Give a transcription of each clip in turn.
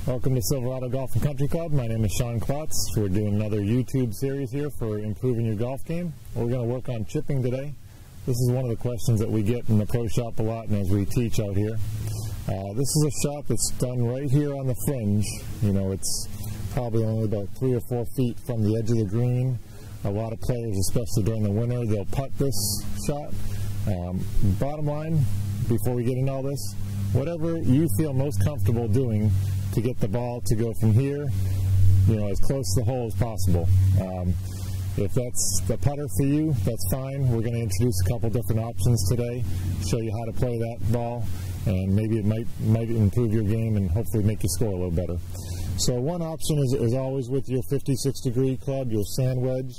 Welcome to Silverado Golf and Country Club. My name is Sean Klotz. We're doing another YouTube series here for improving your golf game. We're going to work on chipping today. This is one of the questions that we get in the pro shop a lot and as we teach out here. This is a shot that's done right here on the fringe. You know, it's probably only about 3 or 4 feet from the edge of the green. A lot of players, especially during the winter, they'll putt this shot. Bottom line, before we get into all this, whatever you feel most comfortable doing to get the ball to go from here, you know, as close to the hole as possible. If that's the putter for you, that's fine. We're going to introduce a couple different options today, show you how to play that ball, and maybe it might improve your game and hopefully make you score a little better. So one option is always with your 56-degree club, your sand wedge.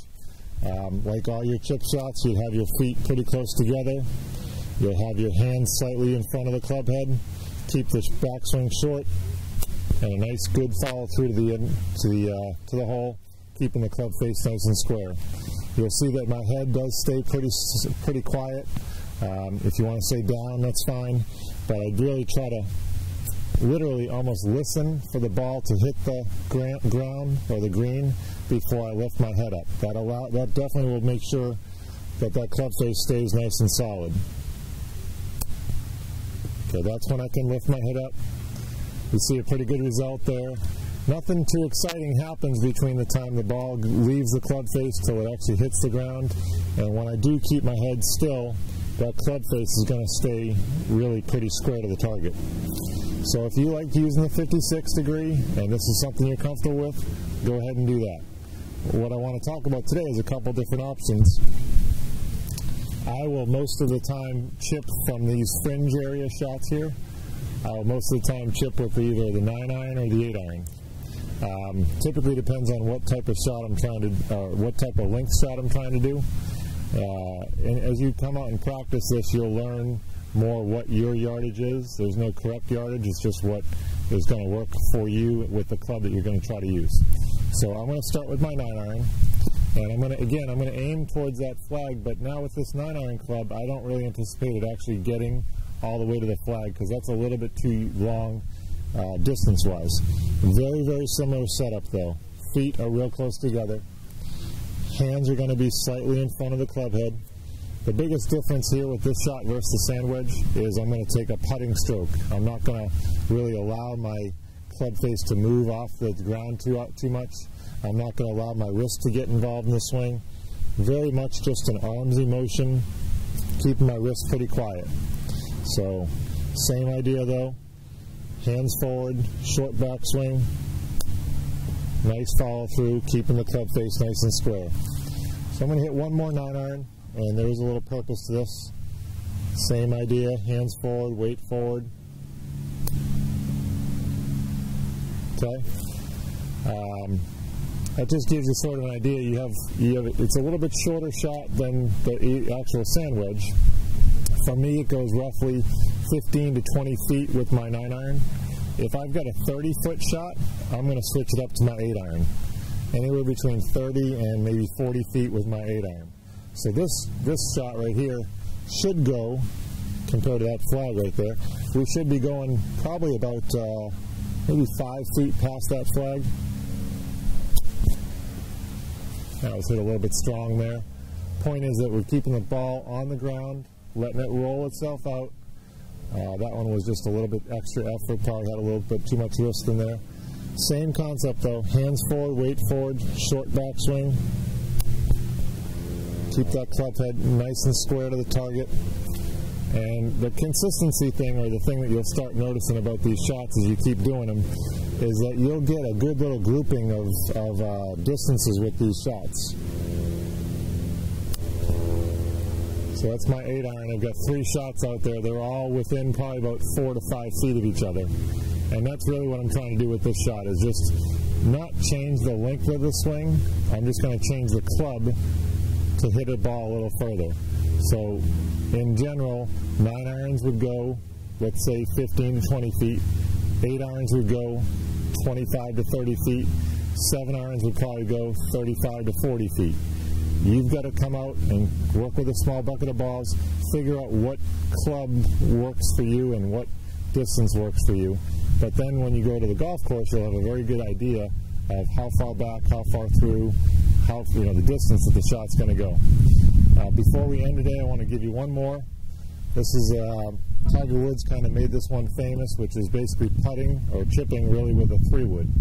Like all your chip shots, you have your feet pretty close together. You'll have your hands slightly in front of the club head. Keep the backswing short, and a nice good follow through to the hole, keeping the club face nice and square. You'll see that my head does stay pretty quiet. If you want to stay down, that's fine, but I'd really try to literally almost listen for the ball to hit the ground or the green before I lift my head up. That definitely will make sure that club face stays nice and solid. Okay, that's when I can lift my head up. You see a pretty good result there. Nothing too exciting happens between the time the ball leaves the club face till it actually hits the ground. And when I do keep my head still, that club face is going to stay really pretty square to the target. So if you like using the 56 degree and this is something you're comfortable with, go ahead and do that. What I want to talk about today is a couple different options. I will most of the time chip from these fringe area shots here. I will most of the time chip with either the 9-iron or the 8-iron. Typically depends on what type of shot I'm trying to, what type of length shot I'm trying to do. And as you come out and practice this, you'll learn more what your yardage is. There's no correct yardage, it's just what is going to work for you with the club that you're going to try to use. So I'm going to start with my 9-iron, and I'm going to aim towards that flag, but now with this 9-iron club, I don't really anticipate it actually getting all the way to the flag because that's a little bit too long distance-wise. Very, very similar setup though. Feet are real close together. Hands are going to be slightly in front of the club head. The biggest difference here with this shot versus the sand wedge is I'm going to take a putting stroke. I'm not going to really allow my club face to move off the ground too much. I'm not going to allow my wrist to get involved in the swing. Very much just an armsy motion, keeping my wrist pretty quiet. So, same idea though. Hands forward, short backswing, nice follow through, keeping the club face nice and square. So I'm going to hit one more 9-iron, and there's a little purpose to this. Same idea, hands forward, weight forward. Okay. That just gives you sort of an idea. You have it's a little bit shorter shot than the actual sand wedge. For me, it goes roughly 15 to 20 feet with my 9-iron. If I've got a 30-foot shot, I'm going to switch it up to my 8-iron. Anywhere between 30 and maybe 40 feet with my 8-iron. So this shot right here should go, compared to that flag right there, we should be going probably about maybe 5 feet past that flag. That was hit a little bit strong there. Point is that we're keeping the ball on the ground, letting it roll itself out. That one was just a little bit extra effort, probably had a little bit too much wrist in there. Same concept though, hands forward, weight forward, short backswing. Keep that club head nice and square to the target. And the consistency thing, or the thing that you'll start noticing about these shots as you keep doing them, is that you'll get a good little grouping of distances with these shots. So that's my 8-iron. I've got 3 shots out there. They're all within probably about 4 to 5 feet of each other. And that's really what I'm trying to do with this shot, is just not change the length of the swing. I'm just going to change the club to hit a ball a little further. So in general, 9-irons would go, let's say 15 to 20 feet. 8-irons would go 25 to 30 feet. 7-irons would probably go 35 to 40 feet. You've got to come out and work with a small bucket of balls, figure out what club works for you and what distance works for you. but then when you go to the golf course, you'll have a very good idea of how far back, how far through, how, you know, the distance that the shot's going to go. Before we end today, I want to give you one more. This is Tiger Woods kind of made this one famous, which is basically putting or chipping really with a 3-wood.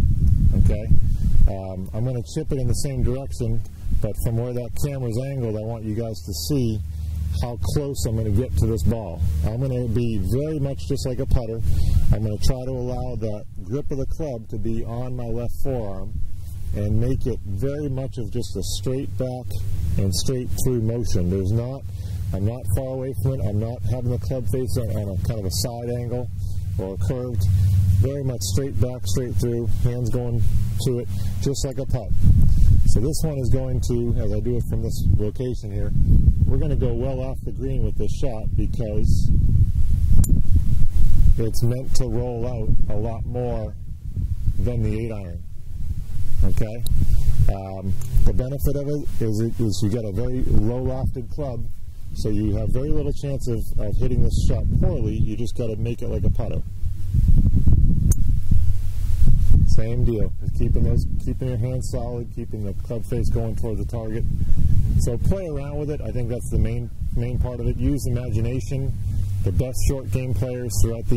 Okay, I'm going to chip it in the same direction, but from where that camera's angled, I want you guys to see how close I'm going to get to this ball. I'm going to be very much just like a putter. I'm going to try to allow the grip of the club to be on my left forearm and make it very much of just a straight back and straight through motion. I'm not far away from it. I'm not having the club face on a kind of a side angle or curved. Very much straight back, straight through, hands going to it, just like a putt. So this one is going to, as I do it from this location here, we're going to go well off the green with this shot because it's meant to roll out a lot more than the 8-iron. Okay? The benefit of it is you get a very low lofted club, so you have very little chance of hitting this shot poorly. You just got to make it like a putter. Same deal. Just keeping your hands solid, keeping the club face going towards the target. So play around with it. I think that's the main part of it. Use imagination. The best short game players throughout the